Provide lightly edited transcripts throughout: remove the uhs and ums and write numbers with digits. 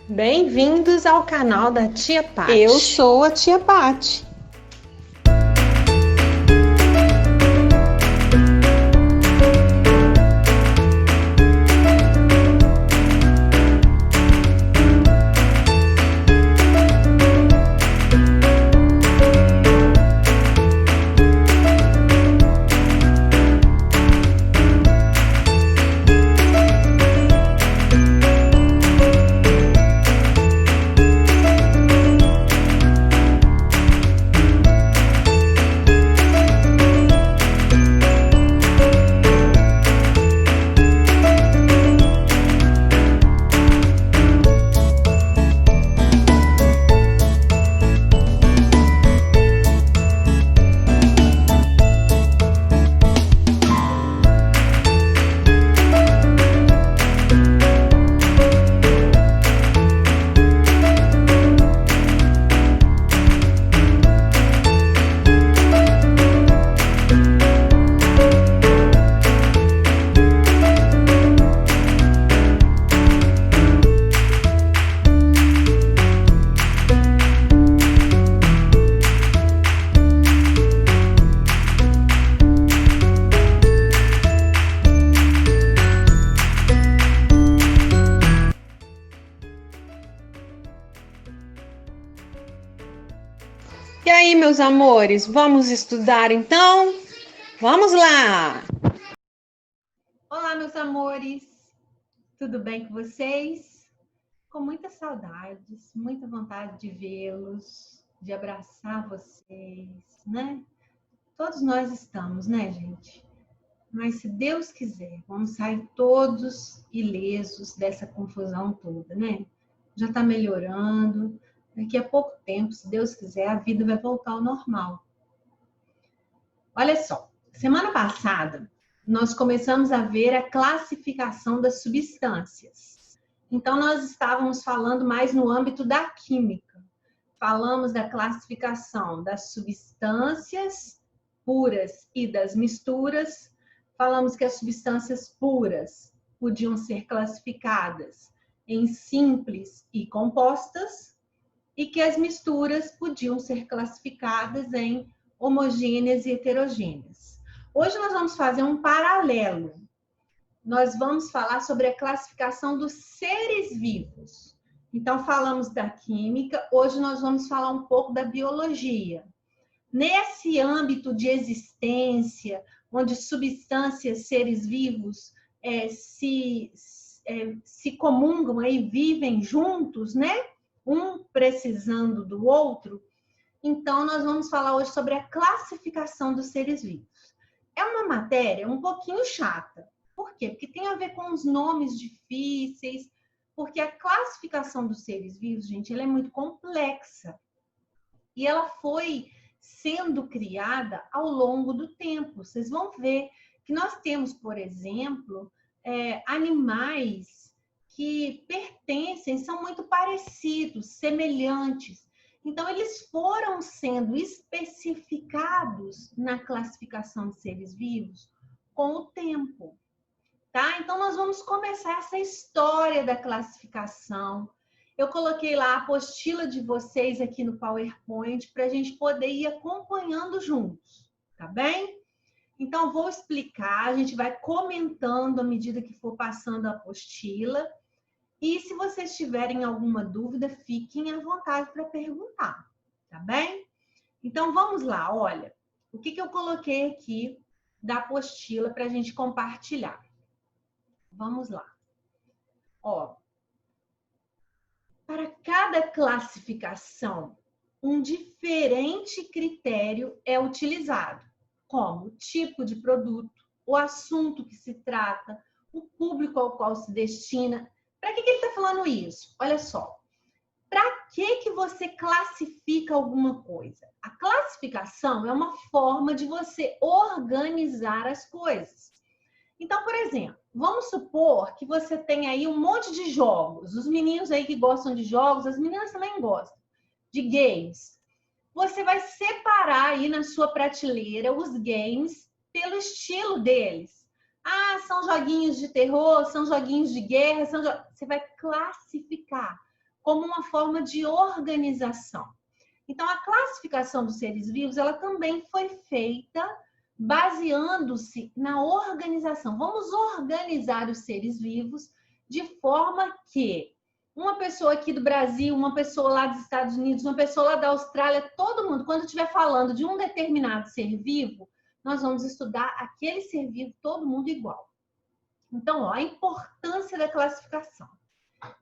Bem-vindos ao canal da Tia Paty. Eu sou a Tia Paty. E aí, meus amores, vamos estudar então? Vamos lá! Olá, meus amores, tudo bem com vocês? Com muitas saudades, muita vontade de vê-los, de abraçar vocês, né? Todos nós estamos, né, gente? Mas se Deus quiser, vamos sair todos ilesos dessa confusão toda, né? Já está melhorando. Daqui a pouco tempo, se Deus quiser, a vida vai voltar ao normal. Olha só, semana passada, nós começamos a ver a classificação das substâncias. Então, nós estávamos falando mais no âmbito da química. Falamos da classificação das substâncias puras e das misturas. Falamos que as substâncias puras podiam ser classificadas em simples e compostas, e que as misturas podiam ser classificadas em homogêneas e heterogêneas. Hoje nós vamos fazer um paralelo. Nós vamos falar sobre a classificação dos seres vivos. Então, falamos da química, hoje nós vamos falar um pouco da biologia. Nesse âmbito de existência, onde substâncias, seres vivos se comungam e vivem juntos, né? Um precisando do outro, então nós vamos falar hoje sobre a classificação dos seres vivos. É uma matéria um pouquinho chata. Por quê? Porque tem a ver com os nomes difíceis, porque a classificação dos seres vivos, gente, ela é muito complexa. E ela foi sendo criada ao longo do tempo. Vocês vão ver que nós temos, por exemplo, animais que pertencem, são muito parecidos, semelhantes. Então, eles foram sendo especificados na classificação de seres vivos com o tempo, tá? Então, nós vamos começar essa história da classificação. Eu coloquei lá a apostila de vocês aqui no PowerPoint para a gente poder ir acompanhando juntos, tá bem? Então, vou explicar, a gente vai comentando à medida que for passando a apostila. E se vocês tiverem alguma dúvida, fiquem à vontade para perguntar, tá bem? Então, vamos lá, olha. O que eu coloquei aqui da apostila para a gente compartilhar? Vamos lá. Ó, para cada classificação, um diferente critério é utilizado, como o tipo de produto, o assunto que se trata, o público ao qual se destina. Para que ele está falando isso? Olha só. Para que você classifica alguma coisa? A classificação é uma forma de você organizar as coisas. Então, por exemplo, vamos supor que você tem aí um monte de jogos. Os meninos aí que gostam de jogos, as meninas também gostam de games. Você vai separar aí na sua prateleira os games pelo estilo deles. Ah, são joguinhos de terror, são joguinhos de guerra, você vai classificar como uma forma de organização. Então, a classificação dos seres vivos, ela também foi feita baseando-se na organização. Vamos organizar os seres vivos de forma que uma pessoa aqui do Brasil, uma pessoa lá dos Estados Unidos, uma pessoa lá da Austrália, todo mundo, quando estiver falando de um determinado ser vivo, nós vamos estudar aquele ser vivo, todo mundo igual. Então, ó, a importância da classificação.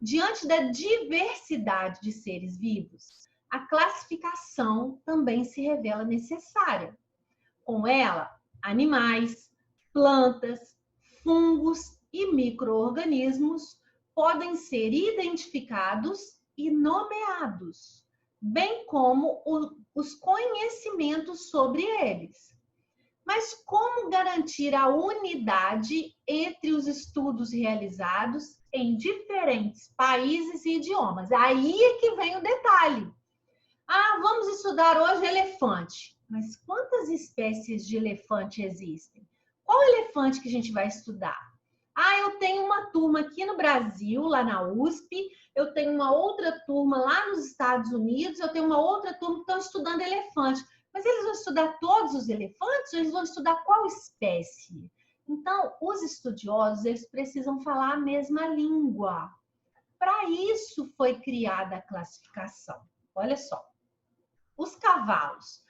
Diante da diversidade de seres vivos, a classificação também se revela necessária. Com ela, animais, plantas, fungos e micro-organismos podem ser identificados e nomeados, bem como os conhecimentos sobre eles. Mas como garantir a unidade entre os estudos realizados em diferentes países e idiomas? Aí é que vem o detalhe. Ah, vamos estudar hoje elefante. Mas quantas espécies de elefante existem? Qual elefante que a gente vai estudar? Ah, eu tenho uma turma aqui no Brasil, lá na USP, eu tenho uma outra turma lá nos Estados Unidos, eu tenho uma outra turma que estão estudando elefante. Mas eles vão estudar todos os elefantes ou eles vão estudar qual espécie? Então, os estudiosos, eles precisam falar a mesma língua. Para isso foi criada a classificação. Olha só, os cavalos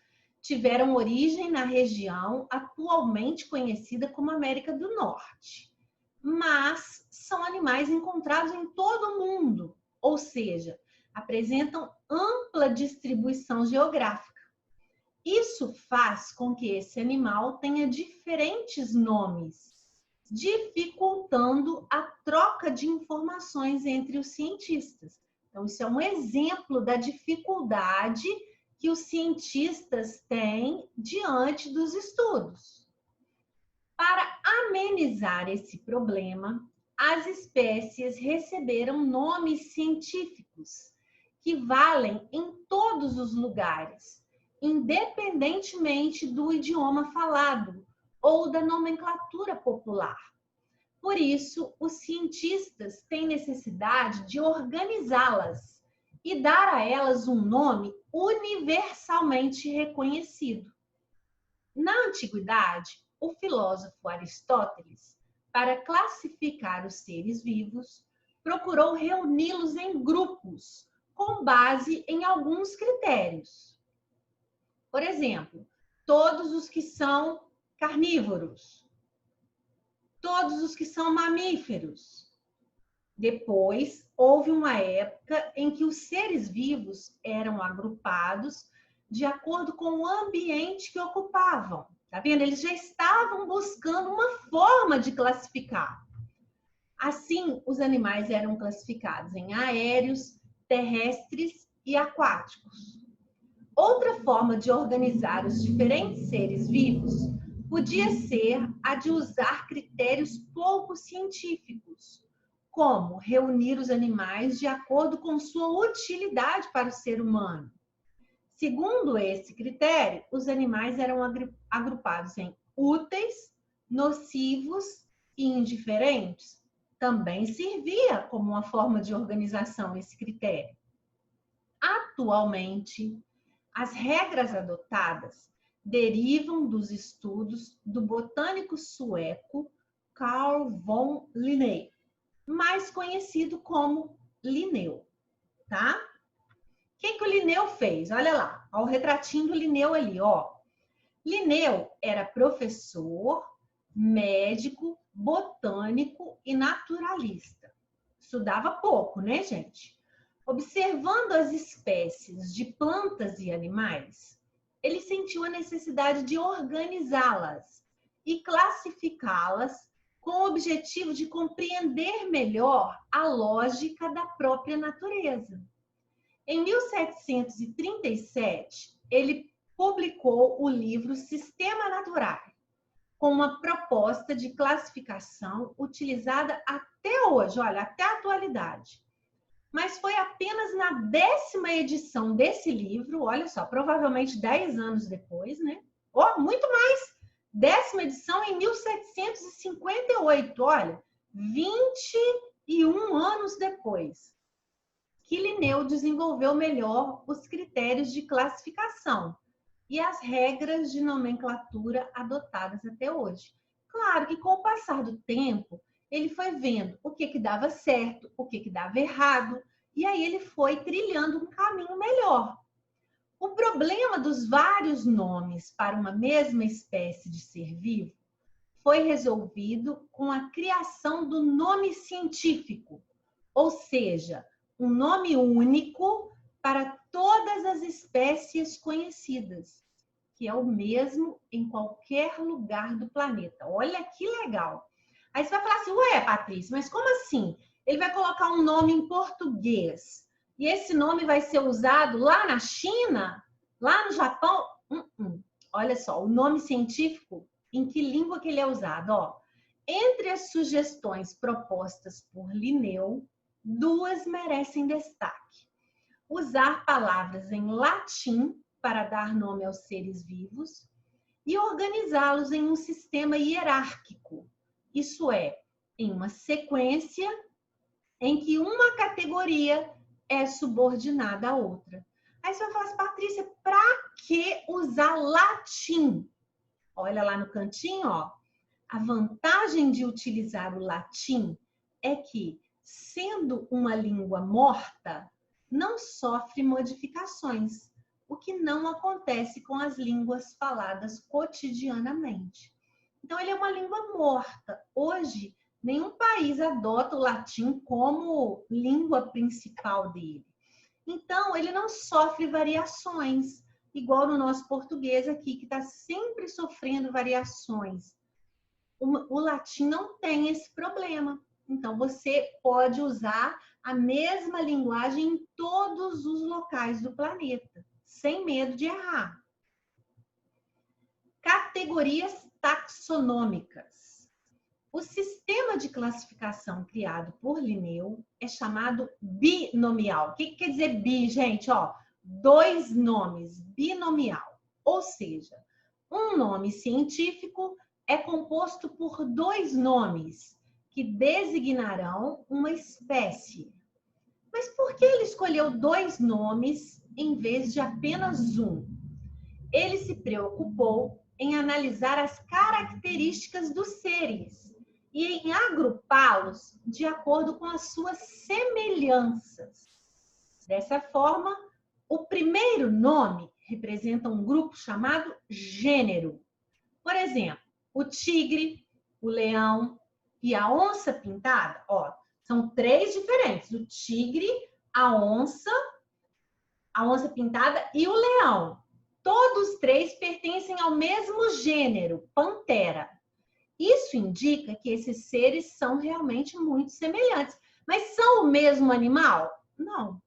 tiveram origem na região atualmente conhecida como América do Norte, mas são animais encontrados em todo o mundo, ou seja, apresentam ampla distribuição geográfica. Isso faz com que esse animal tenha diferentes nomes, dificultando a troca de informações entre os cientistas. Então, isso é um exemplo da dificuldade que os cientistas têm diante dos estudos. Para amenizar esse problema, as espécies receberam nomes científicos que valem em todos os lugares, independentemente do idioma falado ou da nomenclatura popular. Por isso, os cientistas têm necessidade de organizá-las e dar a elas um nome universalmente reconhecido. Na antiguidade, o filósofo Aristóteles, para classificar os seres vivos, procurou reuni-los em grupos, com base em alguns critérios. Por exemplo, todos os que são carnívoros, todos os que são mamíferos. Depois, houve uma época em que os seres vivos eram agrupados de acordo com o ambiente que ocupavam. Tá vendo? Eles já estavam buscando uma forma de classificar. Assim, os animais eram classificados em aéreos, terrestres e aquáticos. Outra forma de organizar os diferentes seres vivos podia ser a de usar critérios pouco científicos, como reunir os animais de acordo com sua utilidade para o ser humano. Segundo esse critério, os animais eram agrupados em úteis, nocivos e indiferentes. Também servia como uma forma de organização esse critério. Atualmente, as regras adotadas derivam dos estudos do botânico sueco Carl von Linné, mais conhecido como Linneu, tá? O que o Linneu fez? Olha lá, ó, o retratinho do Linneu ali, ó. Linneu era professor, médico, botânico e naturalista. Estudava pouco, né, gente? Observando as espécies de plantas e animais, ele sentiu a necessidade de organizá-las e classificá-las com o objetivo de compreender melhor a lógica da própria natureza. Em 1737, ele publicou o livro Sistema Natural, com uma proposta de classificação utilizada até hoje, olha, até a atualidade. Mas foi apenas na 10ª edição desse livro, olha só, provavelmente 10 anos depois, né? Oh, muito mais! 10ª edição em 1758, olha, 21 anos depois. que Linneu desenvolveu melhor os critérios de classificação e as regras de nomenclatura adotadas até hoje. Claro que com o passar do tempo, ele foi vendo o que dava certo, o que dava errado, e aí ele foi trilhando um caminho melhor. O problema dos vários nomes para uma mesma espécie de ser vivo foi resolvido com a criação do nome científico, ou seja, um nome único para todas as espécies conhecidas, que é o mesmo em qualquer lugar do planeta. Olha que legal! Aí você vai falar assim, ué, Patrícia, mas como assim? Ele vai colocar um nome em português e esse nome vai ser usado lá na China, lá no Japão? Olha só, o nome científico, em que língua que ele é usado? Ó, entre as sugestões propostas por Linneu, duas merecem destaque. Usar palavras em latim para dar nome aos seres vivos e organizá-los em um sistema hierárquico, isso é, em uma sequência em que uma categoria é subordinada à outra. Aí você vai falar assim, Patrícia, para que usar latim? Olha lá no cantinho, ó. A vantagem de utilizar o latim é que, sendo uma língua morta, não sofre modificações, o que não acontece com as línguas faladas cotidianamente. Então, ele é uma língua morta. Hoje, nenhum país adota o latim como língua principal dele. Então, ele não sofre variações, igual no nosso português aqui, que está sempre sofrendo variações. O latim não tem esse problema. Então, você pode usar a mesma linguagem em todos os locais do planeta, sem medo de errar. Categorias taxonômicas. O sistema de classificação criado por Linneu é chamado binomial. O que quer dizer bi, gente? Ó, dois nomes, binomial. Ou seja, um nome científico é composto por dois nomes que designarão uma espécie. Mas por que ele escolheu dois nomes em vez de apenas um? Ele se preocupou em analisar as características dos seres e em agrupá-los de acordo com as suas semelhanças. Dessa forma, o primeiro nome representa um grupo chamado gênero. Por exemplo, o tigre, o leão e a onça pintada, ó, são três diferentes. O tigre, a onça pintada e o leão. Todos três pertencem ao mesmo gênero, Panthera. Isso indica que esses seres são realmente muito semelhantes. Mas são o mesmo animal? Não.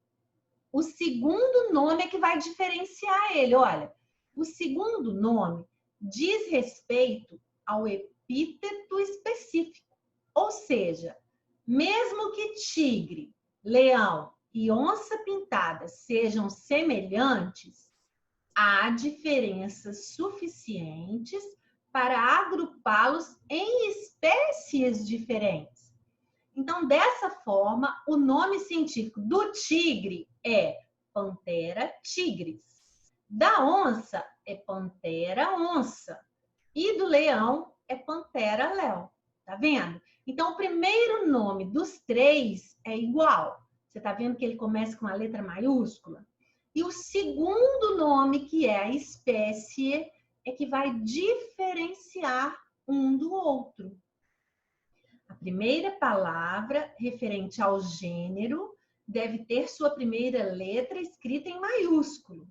O segundo nome é que vai diferenciar ele. Olha, o segundo nome diz respeito ao epíteto específico. Ou seja, mesmo que tigre, leão e onça pintada sejam semelhantes, há diferenças suficientes para agrupá-los em espécies diferentes. Então, dessa forma, o nome científico do tigre é Panthera tigris. Da onça é Panthera onça. E do leão é Panthera leo. Tá vendo? Então, o primeiro nome dos três é igual. Você tá vendo que ele começa com a letra maiúscula? E o segundo nome, que é a espécie, é que vai diferenciar um do outro. A primeira palavra referente ao gênero deve ter sua primeira letra escrita em maiúsculo.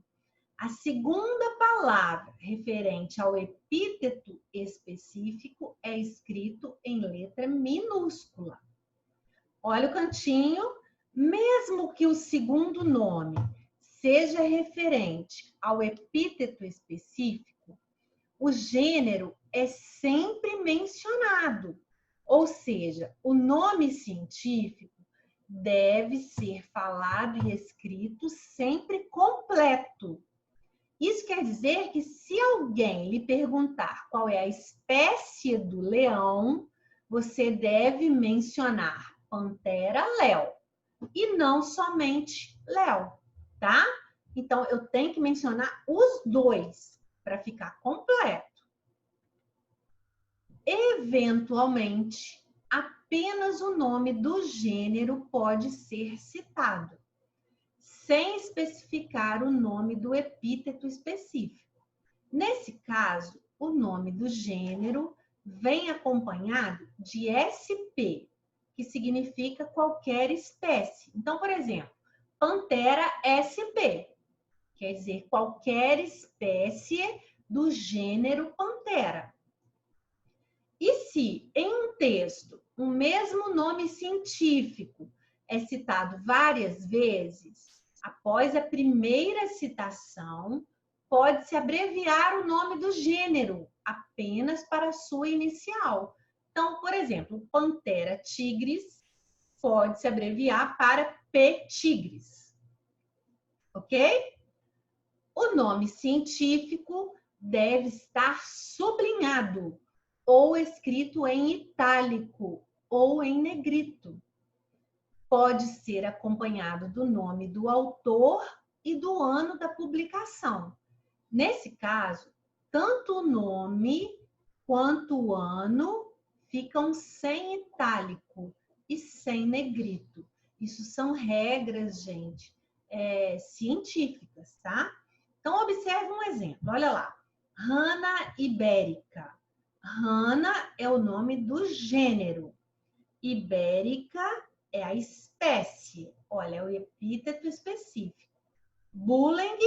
A segunda palavra referente ao epíteto específico é escrito em letra minúscula. Olha o cantinho. Mesmo que o segundo nome seja referente ao epíteto específico, o gênero é sempre mencionado. Ou seja, o nome científico deve ser falado e escrito sempre completo. Isso quer dizer que se alguém lhe perguntar qual é a espécie do leão, você deve mencionar Panthera leo. e não somente Léo, tá? Então, eu tenho que mencionar os dois para ficar completo. Eventualmente, apenas o nome do gênero pode ser citado, sem especificar o nome do epíteto específico. Nesse caso, o nome do gênero vem acompanhado de SP, que significa qualquer espécie. Então, por exemplo, Panthera sp, quer dizer qualquer espécie do gênero Panthera. E se em um texto o mesmo nome científico é citado várias vezes, após a primeira citação, pode-se abreviar o nome do gênero apenas para a sua inicial. Então, por exemplo, Panthera tigris pode-se abreviar para P. tigris. Ok? O nome científico deve estar sublinhado ou escrito em itálico ou em negrito. Pode ser acompanhado do nome do autor e do ano da publicação. Nesse caso, tanto o nome quanto o ano ficam sem itálico e sem negrito. Isso são regras, gente, científicas, tá? Então, observe um exemplo. Olha lá. Rana ibérica. Rana é o nome do gênero. Ibérica é a espécie. Olha, é o epíteto específico. Bulling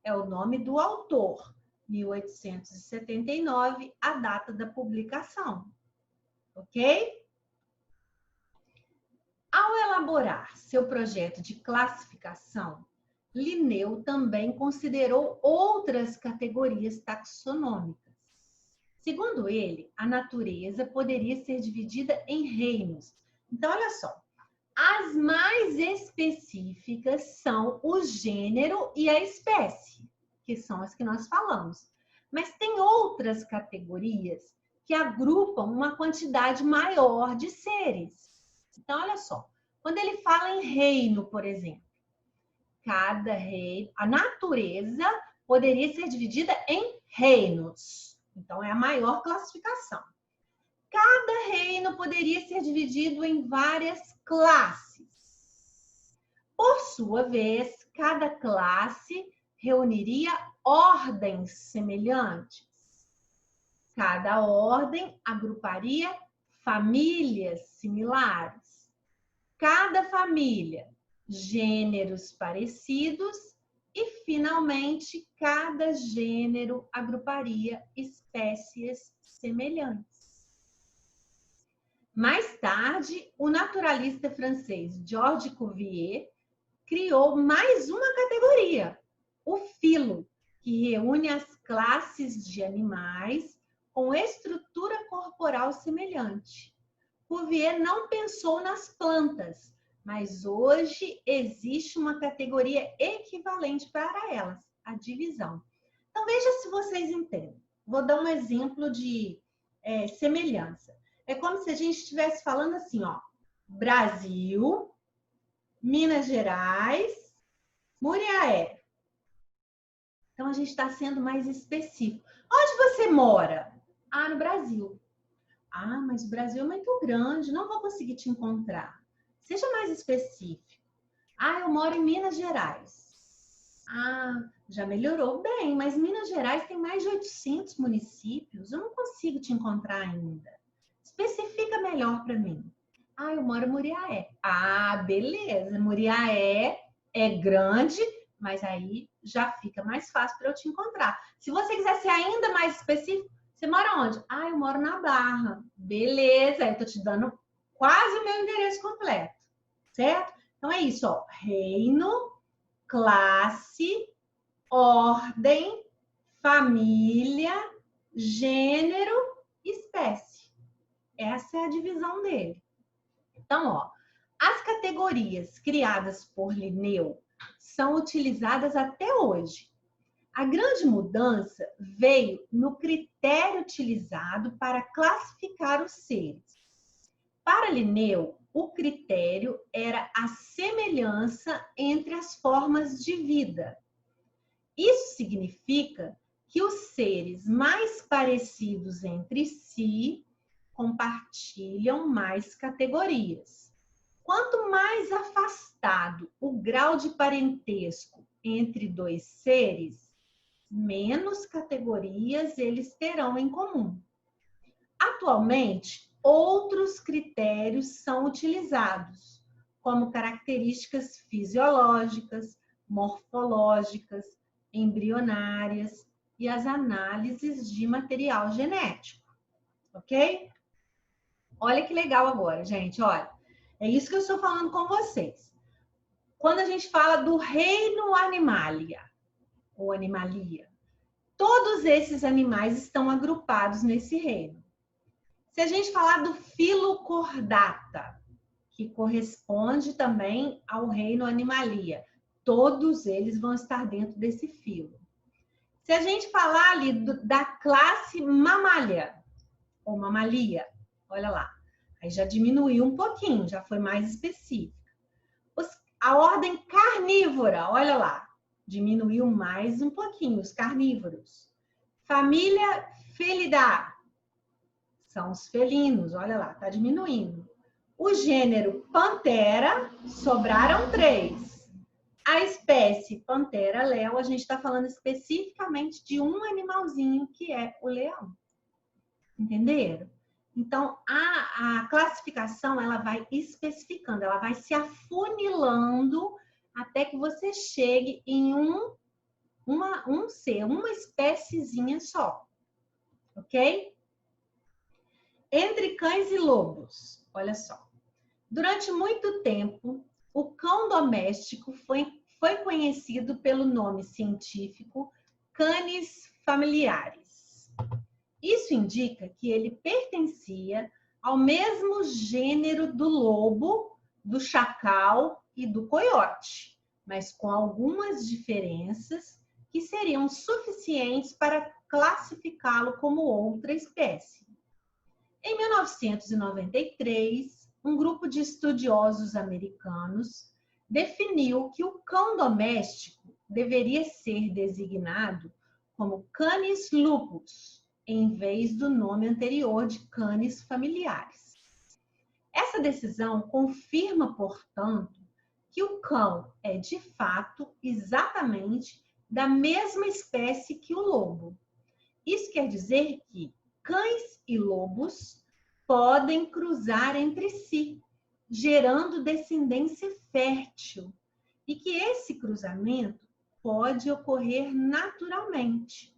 é o nome do autor. 1879, a data da publicação. Ok? Ao elaborar seu projeto de classificação, Linneu também considerou outras categorias taxonômicas. Segundo ele, a natureza poderia ser dividida em reinos. Então, olha só. As mais específicas são o gênero e a espécie, que são as que nós falamos. Mas tem outras categorias que agrupam uma quantidade maior de seres. Então, olha só. Quando ele fala em reino, por exemplo, cada reino, a natureza poderia ser dividida em reinos. Então, é a maior classificação. Cada reino poderia ser dividido em várias classes. Por sua vez, cada classe reuniria ordens semelhantes. Cada ordem agruparia famílias similares. Cada família, gêneros parecidos e, finalmente, cada gênero agruparia espécies semelhantes. Mais tarde, o naturalista francês Georges Cuvier criou mais uma categoria, o filo, que reúne as classes de animais com estrutura corporal semelhante. Cuvier não pensou nas plantas, mas hoje existe uma categoria equivalente para elas, a divisão. Então, veja se vocês entendem. Vou dar um exemplo de semelhança. É como se a gente estivesse falando assim, ó, Brasil, Minas Gerais, Muriaé. Então, a gente está sendo mais específico. Onde você mora? Ah, no Brasil. Ah, mas o Brasil é muito grande, não vou conseguir te encontrar. Seja mais específico. Ah, eu moro em Minas Gerais. Ah, já melhorou bem, mas Minas Gerais tem mais de 800 municípios, eu não consigo te encontrar ainda. Especifica melhor para mim. Ah, eu moro em Muriaé. Ah, beleza. Muriaé é grande, mas aí já fica mais fácil para eu te encontrar. Se você quiser ser ainda mais específico, você mora onde? Ah, eu moro na Barra. Beleza, eu tô te dando quase o meu endereço completo, certo? Então é isso, ó. Reino, classe, ordem, família, gênero, espécie. Essa é a divisão dele. Então, ó, as categorias criadas por Linneu são utilizadas até hoje. A grande mudança veio no critério utilizado para classificar os seres. Para Linneu, o critério era a semelhança entre as formas de vida. Isso significa que os seres mais parecidos entre si compartilham mais categorias. Quanto mais afastado o grau de parentesco entre dois seres, menos categorias eles terão em comum. Atualmente, outros critérios são utilizados, como características fisiológicas, morfológicas, embrionárias e as análises de material genético, ok? Olha que legal agora, gente, olha. É isso que eu estou falando com vocês. Quando a gente fala do reino Animalia, ou Animalia, todos esses animais estão agrupados nesse reino. Se a gente falar do filo Chordata, que corresponde também ao reino Animalia, todos eles vão estar dentro desse filo. Se a gente falar ali da classe Mammalia, ou Mammalia, olha lá, aí já diminuiu um pouquinho, já foi mais específica. A ordem carnívora, olha lá, diminuiu mais um pouquinho, os carnívoros. Família Felidae, são os felinos, olha lá, tá diminuindo. O gênero Panthera, sobraram 3. A espécie Panthera leo, a gente está falando especificamente de um animalzinho que é o leão. Entenderam? Então, a classificação, ela vai especificando, ela vai se afunilando até que você chegue em um ser, uma espéciezinha só. Ok? Entre cães e lobos, olha só. Durante muito tempo, o cão doméstico foi conhecido pelo nome científico Canis familiaris. Isso indica que ele pertencia ao mesmo gênero do lobo, do chacal e do coiote, mas com algumas diferenças que seriam suficientes para classificá-lo como outra espécie. Em 1993, um grupo de estudiosos americanos definiu que o cão doméstico deveria ser designado como Canis lupus, em vez do nome anterior de Canis familiaris. Essa decisão confirma, portanto, que o cão é, de fato, exatamente da mesma espécie que o lobo. Isso quer dizer que cães e lobos podem cruzar entre si, gerando descendência fértil, e que esse cruzamento pode ocorrer naturalmente.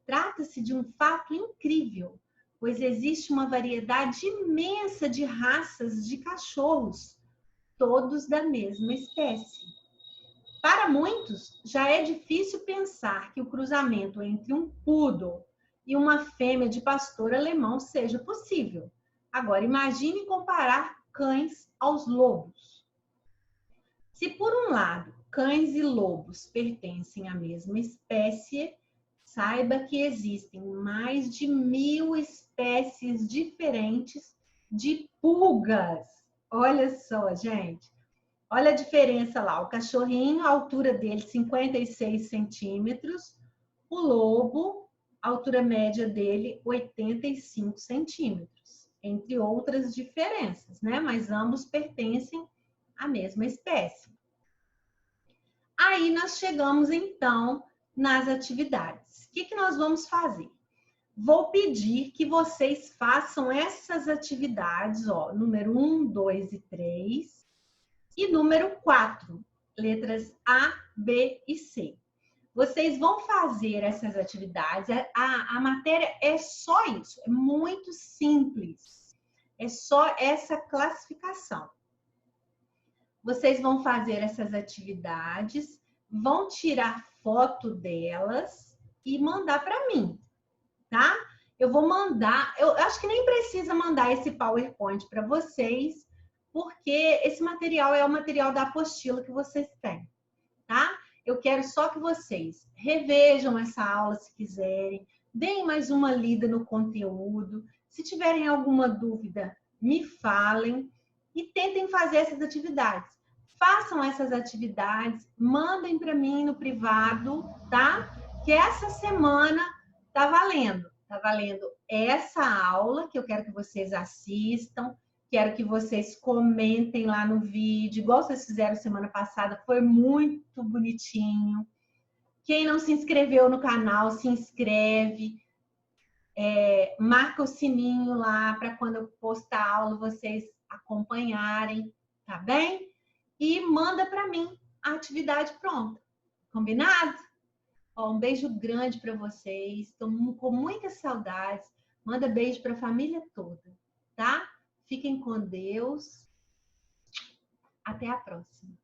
Trata-se de um fato incrível, pois existe uma variedade imensa de raças de cachorros, todos da mesma espécie. Para muitos, já é difícil pensar que o cruzamento entre um poodle e uma fêmea de pastor alemão seja possível. Agora, imagine comparar cães aos lobos. Se, por um lado, cães e lobos pertencem à mesma espécie, saiba que existem mais de 1000 espécies diferentes de pulgas. Olha só, gente. Olha a diferença lá. O cachorrinho, a altura dele, 56 centímetros. O lobo, a altura média dele, 85 centímetros. Entre outras diferenças, né? Mas ambos pertencem à mesma espécie. Aí nós chegamos, então, nas atividades. O que nós vamos fazer? Vou pedir que vocês façam essas atividades, ó, número 1, 2 e 3. E número 4, letras A, B e C. Vocês vão fazer essas atividades, a matéria é só isso, é muito simples. É só essa classificação. Vocês vão fazer essas atividades, vão tirar foto delas e mandar para mim, tá? Eu vou mandar, eu acho que nem precisa mandar esse PowerPoint para vocês, porque esse material é o material da apostila que vocês têm, tá? Eu quero só que vocês revejam essa aula se quiserem, deem mais uma lida no conteúdo. Se tiverem alguma dúvida, me falem. e tentem fazer essas atividades. Façam essas atividades, mandem para mim no privado, tá? Que essa semana tá valendo. Tá valendo essa aula que eu quero que vocês assistam, quero que vocês comentem lá no vídeo, igual vocês fizeram semana passada, foi muito bonitinho. Quem não se inscreveu no canal, se inscreve. Marca o sininho lá para quando eu postar a aula vocês acompanharem, tá bem? E manda para mim a atividade pronta. Combinado? Ó, um beijo grande para vocês. Estou com muitas saudades. Manda beijo para a família toda, tá? Fiquem com Deus. Até a próxima.